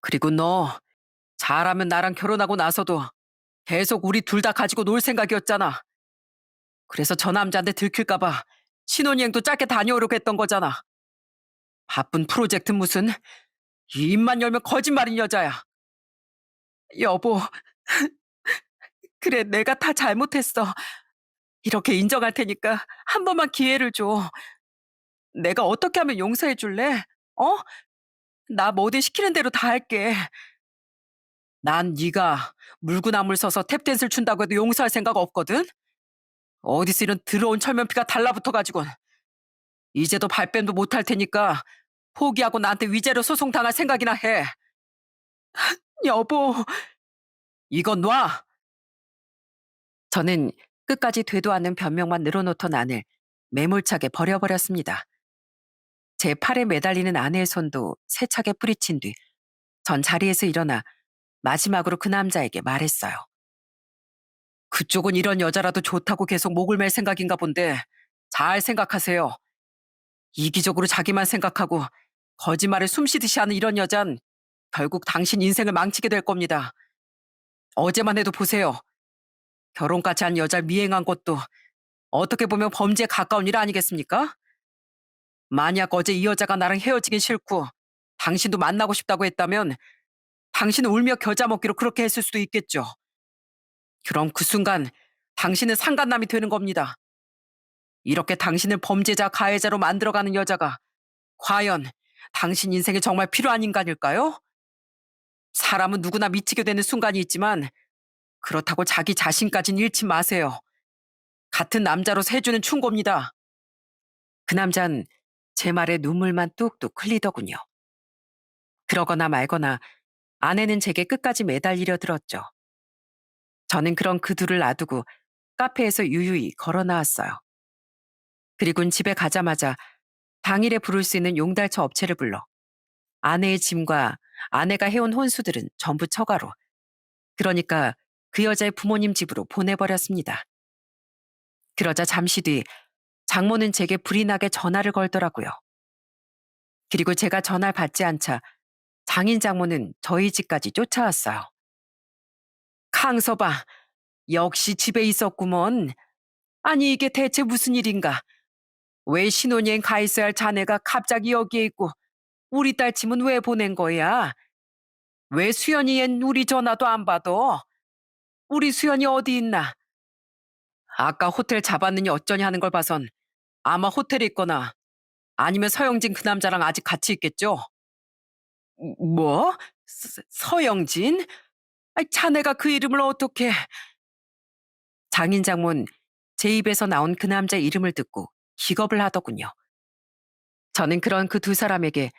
그리고 너 잘하면 나랑 결혼하고 나서도 계속 우리 둘 다 가지고 놀 생각이었잖아. 그래서 저 남자한테 들킬까봐 신혼여행도 짧게 다녀오려고 했던 거잖아. 바쁜 프로젝트 무슨 이 입만 열면 거짓말인 여자야. 여보, 그래 내가 다 잘못했어. 이렇게 인정할 테니까 한 번만 기회를 줘. 내가 어떻게 하면 용서해 줄래? 어? 나 뭐든 시키는 대로 다 할게. 난 네가 물구나물 서서 탭댄스를 춘다고 해도 용서할 생각 없거든? 어디서 이런 더러운 철면피가 달라붙어가지고 이제도 발뺌도 못할 테니까 포기하고 나한테 위자료 소송 당할 생각이나 해. 여보, 이건 놔. 저는 끝까지 되도 않는 변명만 늘어놓던 안을 매몰차게 버려버렸습니다. 제 팔에 매달리는 아내의 손도 세차게 뿌리친 뒤 전 자리에서 일어나 마지막으로 그 남자에게 말했어요. 그쪽은 이런 여자라도 좋다고 계속 목을 맬 생각인가 본데 잘 생각하세요. 이기적으로 자기만 생각하고 거짓말을 숨쉬듯이 하는 이런 여잔 결국 당신 인생을 망치게 될 겁니다. 어제만 해도 보세요. 결혼까지 한 여자를 미행한 것도 어떻게 보면 범죄에 가까운 일 아니겠습니까? 만약 어제 이 여자가 나랑 헤어지긴 싫고 당신도 만나고 싶다고 했다면 당신은 울며 겨자 먹기로 그렇게 했을 수도 있겠죠. 그럼 그 순간 당신은 상간남이 되는 겁니다. 이렇게 당신을 범죄자, 가해자로 만들어가는 여자가 과연 당신 인생에 정말 필요한 인간일까요? 사람은 누구나 미치게 되는 순간이 있지만 그렇다고 자기 자신까진 잃지 마세요. 같은 남자로서 해주는 충고입니다. 그 남잔 제 말에 눈물만 뚝뚝 흘리더군요. 그러거나 말거나 아내는 제게 끝까지 매달리려 들었죠. 저는 그런 그 둘을 놔두고 카페에서 유유히 걸어 나왔어요. 그리곤 집에 가자마자 당일에 부를 수 있는 용달차 업체를 불러 아내의 짐과 아내가 해온 혼수들은 전부 처가로, 그러니까 그 여자의 부모님 집으로 보내버렸습니다. 그러자 잠시 뒤 장모는 제게 불이 나게 전화를 걸더라고요. 그리고 제가 전화를 받지 않자 장인 장모는 저희 집까지 쫓아왔어요. 강서방, 역시 집에 있었구먼. 아니 이게 대체 무슨 일인가? 왜 신혼여행 가 있어야 할 자네가 갑자기 여기에 있고 우리 딸 짐은 왜 보낸 거야? 왜 수연이 얜 우리 전화도 안 받아? 우리 수연이 어디 있나? 아까 호텔 잡았느니 어쩌니 하는 걸 봐선 아마 호텔에 있거나 아니면 서영진 그 남자랑 아직 같이 있겠죠? 뭐? 서영진? 아이, 자네가 그 이름을 어떻게... 장인 장모는 제 입에서 나온 그 남자 이름을 듣고 기겁을 하더군요. 저는 그런 그 두 사람에게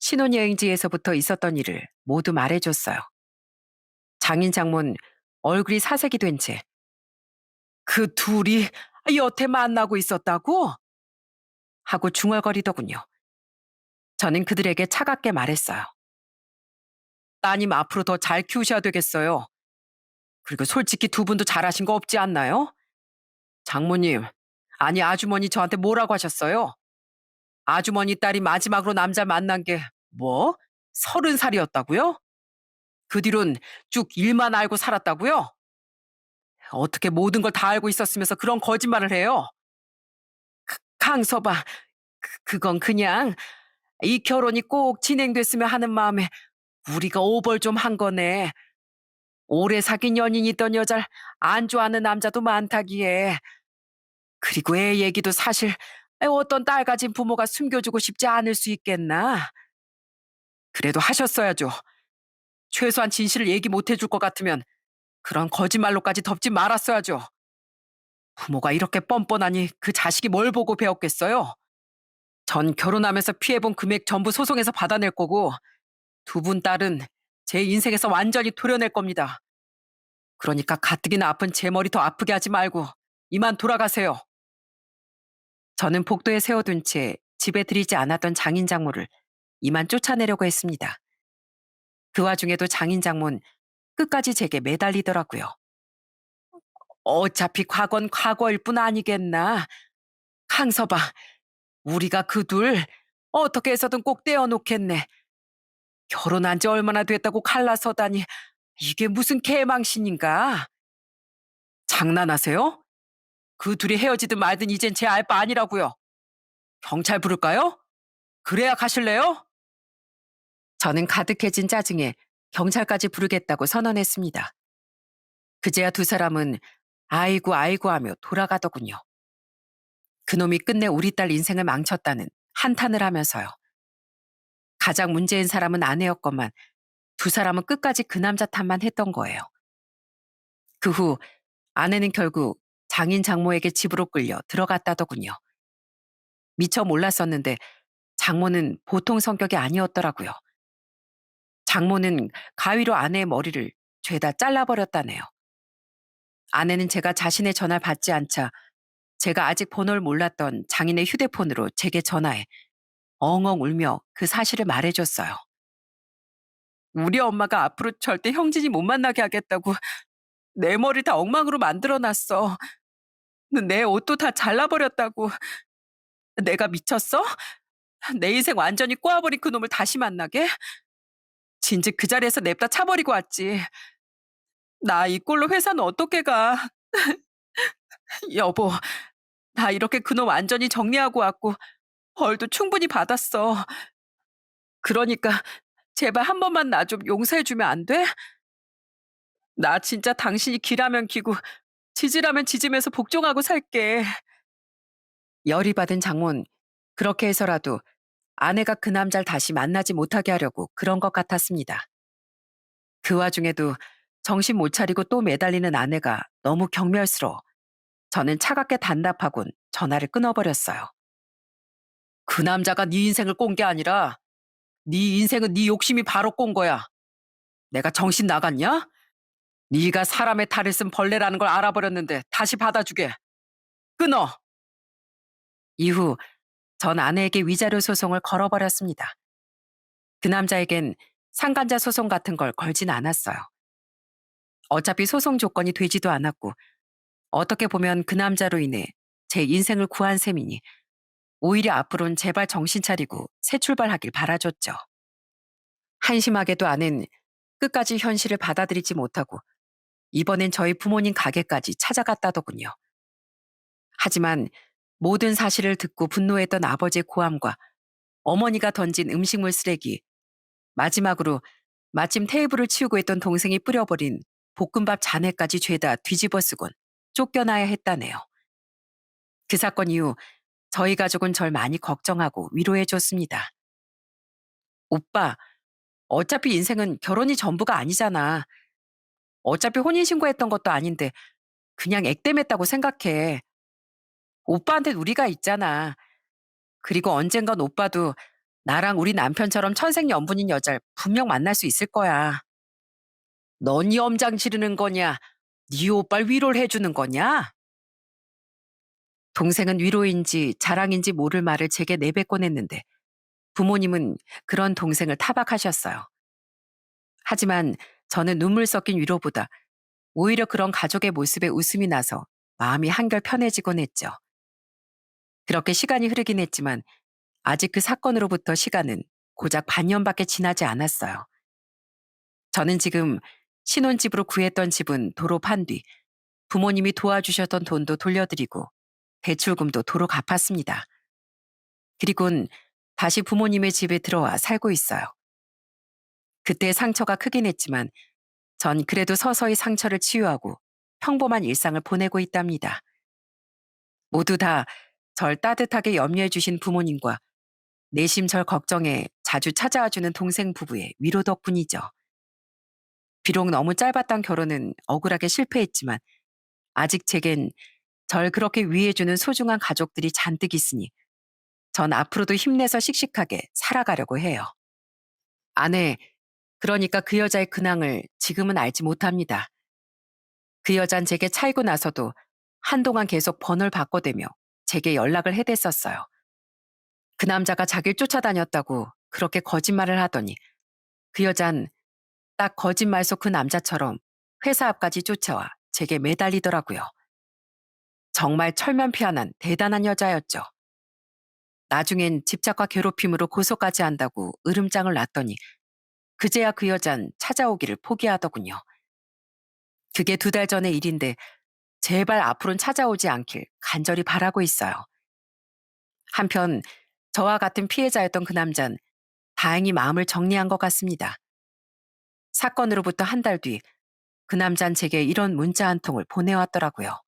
신혼여행지에서부터 있었던 일을 모두 말해줬어요. 장인 장모는 얼굴이 사색이 된 채 그 둘이 여태 만나고 있었다고? 하고 중얼거리더군요. 저는 그들에게 차갑게 말했어요. 따님 앞으로 더 잘 키우셔야 되겠어요. 그리고 솔직히 두 분도 잘하신 거 없지 않나요? 장모님, 아니 아주머니 저한테 뭐라고 하셨어요? 아주머니 딸이 마지막으로 남자 만난 게 뭐? 30살이었다고요? 그 뒤론 쭉 일만 알고 살았다고요? 어떻게 모든 걸 다 알고 있었으면서 그런 거짓말을 해요? 강서봐, 그건 그냥 이 결혼이 꼭 진행됐으면 하는 마음에 우리가 오벌 좀 한 거네. 오래 사귄 연인이 있던 여자를 안 좋아하는 남자도 많다기에. 그리고 애 얘기도 사실 어떤 딸 가진 부모가 숨겨주고 싶지 않을 수 있겠나? 그래도 하셨어야죠. 최소한 진실을 얘기 못 해줄 것 같으면 그런 거짓말로까지 덮지 말았어야죠. 부모가 이렇게 뻔뻔하니 그 자식이 뭘 보고 배웠겠어요? 전 결혼하면서 피해본 금액 전부 소송에서 받아낼 거고 두 분 딸은 제 인생에서 완전히 도려낼 겁니다. 그러니까 가뜩이나 아픈 제 머리 더 아프게 하지 말고 이만 돌아가세요. 저는 복도에 세워둔 채 집에 들이지 않았던 장인 장모를 이만 쫓아내려고 했습니다. 그 와중에도 장인 장모는 끝까지 제게 매달리더라고요. 어차피 과거는 과거일 뿐 아니겠나. 강서방, 우리가 그 둘 어떻게 해서든 꼭 떼어놓겠네. 결혼한 지 얼마나 됐다고 갈라서다니 이게 무슨 개망신인가. 장난하세요? 그 둘이 헤어지든 말든 이젠 제 알 바 아니라고요. 경찰 부를까요? 그래야 가실래요? 저는 가득해진 짜증에 경찰까지 부르겠다고 선언했습니다. 그제야 두 사람은 아이고 아이고 하며 돌아가더군요. 그놈이 끝내 우리 딸 인생을 망쳤다는 한탄을 하면서요. 가장 문제인 사람은 아내였건만 두 사람은 끝까지 그 남자 탓만 했던 거예요. 그 후 아내는 결국 장인 장모에게 집으로 끌려 들어갔다더군요. 미처 몰랐었는데 장모는 보통 성격이 아니었더라고요. 장모는 가위로 아내의 머리를 죄다 잘라버렸다네요. 아내는 제가 자신의 전화를 받지 않자 제가 아직 번호를 몰랐던 장인의 휴대폰으로 제게 전화해 엉엉 울며 그 사실을 말해줬어요. 우리 엄마가 앞으로 절대 형진이 못 만나게 하겠다고 내 머리 다 엉망으로 만들어놨어. 내 옷도 다 잘라버렸다고. 내가 미쳤어? 내 인생 완전히 꼬아버린 그놈을 다시 만나게? 진즉 그 자리에서 냅다 차버리고 왔지. 나 이 꼴로 회사는 어떻게 가? 여보, 나 이렇게 그놈 완전히 정리하고 왔고 벌도 충분히 받았어. 그러니까 제발 한 번만 나 좀 용서해주면 안 돼? 나 진짜 당신이 기라면 기고 지지라면 지지면서 복종하고 살게. 열이 받은 장모는 그렇게 해서라도 아내가 그 남자를 다시 만나지 못하게 하려고 그런 것 같았습니다. 그 와중에도 정신 못 차리고 또 매달리는 아내가 너무 경멸스러워 저는 차갑게 단답하곤 전화를 끊어버렸어요. 그 남자가 네 인생을 꼰 게 아니라 네 인생은 네 욕심이 바로 꼰 거야. 내가 정신 나갔냐? 네가 사람의 탈을 쓴 벌레라는 걸 알아버렸는데 다시 받아주게. 끊어. 이후 전 아내에게 위자료 소송을 걸어버렸습니다. 그 남자에겐 상간자 소송 같은 걸 걸진 않았어요. 어차피 소송 조건이 되지도 않았고 어떻게 보면 그 남자로 인해 제 인생을 구한 셈이니 오히려 앞으로는 제발 정신 차리고 새 출발하길 바라줬죠. 한심하게도 아는 끝까지 현실을 받아들이지 못하고 이번엔 저희 부모님 가게까지 찾아갔다더군요. 하지만 모든 사실을 듣고 분노했던 아버지의 고함과 어머니가 던진 음식물 쓰레기, 마지막으로 마침 테이블을 치우고 있던 동생이 뿌려버린 볶음밥 잔에까지 죄다 뒤집어 쓰곤 쫓겨나야 했다네요. 그 사건 이후 저희 가족은 절 많이 걱정하고 위로해 줬습니다. 오빠, 어차피 인생은 결혼이 전부가 아니잖아. 어차피 혼인신고했던 것도 아닌데 그냥 액땜했다고 생각해. 오빠한테 우리가 있잖아. 그리고 언젠간 오빠도 나랑 우리 남편처럼 천생연분인 여자를 분명 만날 수 있을 거야. 넌 네 엄장 지르는 거냐? 네 오빠를 위로를 해주는 거냐? 동생은 위로인지 자랑인지 모를 말을 제게 내뱉곤 했는데 부모님은 그런 동생을 타박하셨어요. 하지만 저는 눈물 섞인 위로보다 오히려 그런 가족의 모습에 웃음이 나서 마음이 한결 편해지곤 했죠. 그렇게 시간이 흐르긴 했지만 아직 그 사건으로부터 시간은 고작 반년밖에 지나지 않았어요. 저는 지금 신혼집으로 구했던 집은 도로 판 뒤 부모님이 도와주셨던 돈도 돌려드리고 대출금도 도로 갚았습니다. 그리고는 다시 부모님의 집에 들어와 살고 있어요. 그때 상처가 크긴 했지만 전 그래도 서서히 상처를 치유하고 평범한 일상을 보내고 있답니다. 모두 다 절 따뜻하게 염려해 주신 부모님과 내심 절 걱정해 자주 찾아와 주는 동생 부부의 위로 덕분이죠. 비록 너무 짧았던 결혼은 억울하게 실패했지만 아직 제겐 절 그렇게 위해주는 소중한 가족들이 잔뜩 있으니 전 앞으로도 힘내서 씩씩하게 살아가려고 해요. 아내, 그러니까 그 여자의 근황을 지금은 알지 못합니다. 그 여잔 제게 차이고 나서도 한동안 계속 번호를 바꿔대며 제게 연락을 해댔었어요. 그 남자가 자기를 쫓아다녔다고 그렇게 거짓말을 하더니 그 여잔 딱 거짓말 속 그 남자처럼 회사 앞까지 쫓아와 제게 매달리더라고요. 정말 철면피한한 대단한 여자였죠. 나중엔 집착과 괴롭힘으로 고소까지 한다고 으름장을 놨더니 그제야 그 여잔 찾아오기를 포기하더군요. 그게 2달 전의 일인데 제발 앞으로는 찾아오지 않길 간절히 바라고 있어요. 한편 저와 같은 피해자였던 그 남잔 다행히 마음을 정리한 것 같습니다. 사건으로부터 1달 뒤 그 남잔 제게 이런 문자 한 통을 보내왔더라고요.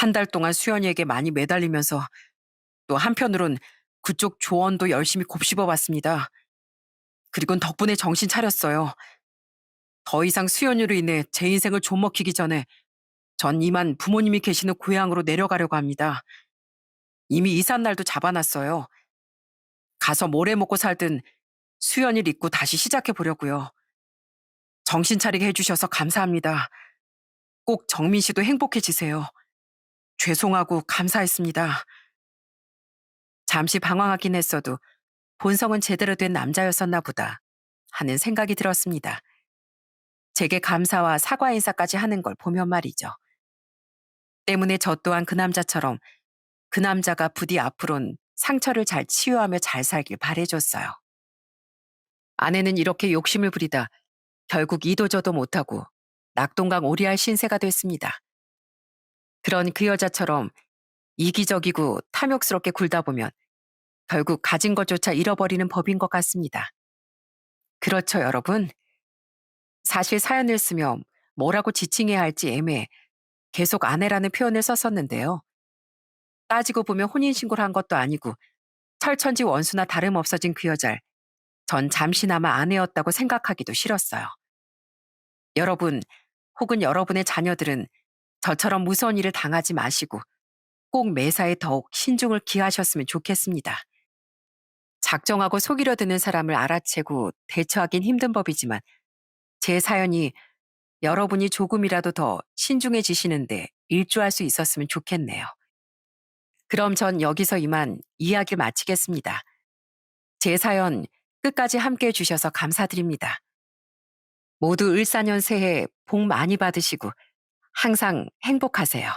1달 동안 수연이에게 많이 매달리면서 또 한편으론 그쪽 조언도 열심히 곱씹어 봤습니다. 그리곤 덕분에 정신 차렸어요. 더 이상 수연이로 인해 제 인생을 좀먹히기 전에 전 이만 부모님이 계시는 고향으로 내려가려고 합니다. 이미 이삿날도 잡아놨어요. 가서 뭘 해먹고 살든 수연이를 잊고 다시 시작해 보려고요. 정신 차리게 해주셔서 감사합니다. 꼭 정민 씨도 행복해지세요. 죄송하고 감사했습니다. 잠시 방황하긴 했어도 본성은 제대로 된 남자였었나 보다 하는 생각이 들었습니다. 제게 감사와 사과 인사까지 하는 걸 보면 말이죠. 때문에 저 또한 그 남자처럼 그 남자가 부디 앞으론 상처를 잘 치유하며 잘 살길 바래줬어요. 아내는 이렇게 욕심을 부리다 결국 이도저도 못하고 낙동강 오리알 신세가 됐습니다. 그런 그 여자처럼 이기적이고 탐욕스럽게 굴다 보면 결국 가진 것조차 잃어버리는 법인 것 같습니다. 그렇죠, 여러분? 사실 사연을 쓰며 뭐라고 지칭해야 할지 애매해 계속 아내라는 표현을 썼었는데요. 따지고 보면 혼인신고를 한 것도 아니고 철천지 원수나 다름없어진 그 여자를 전 잠시나마 아내였다고 생각하기도 싫었어요. 여러분, 혹은 여러분의 자녀들은 저처럼 무서운 일을 당하지 마시고 꼭 매사에 더욱 신중을 기하셨으면 좋겠습니다. 작정하고 속이려 드는 사람을 알아채고 대처하긴 힘든 법이지만 제 사연이 여러분이 조금이라도 더 신중해지시는데 일조할 수 있었으면 좋겠네요. 그럼 전 여기서 이만 이야기를 마치겠습니다. 제 사연 끝까지 함께 해주셔서 감사드립니다. 모두 을사년 새해 복 많이 받으시고 항상 행복하세요.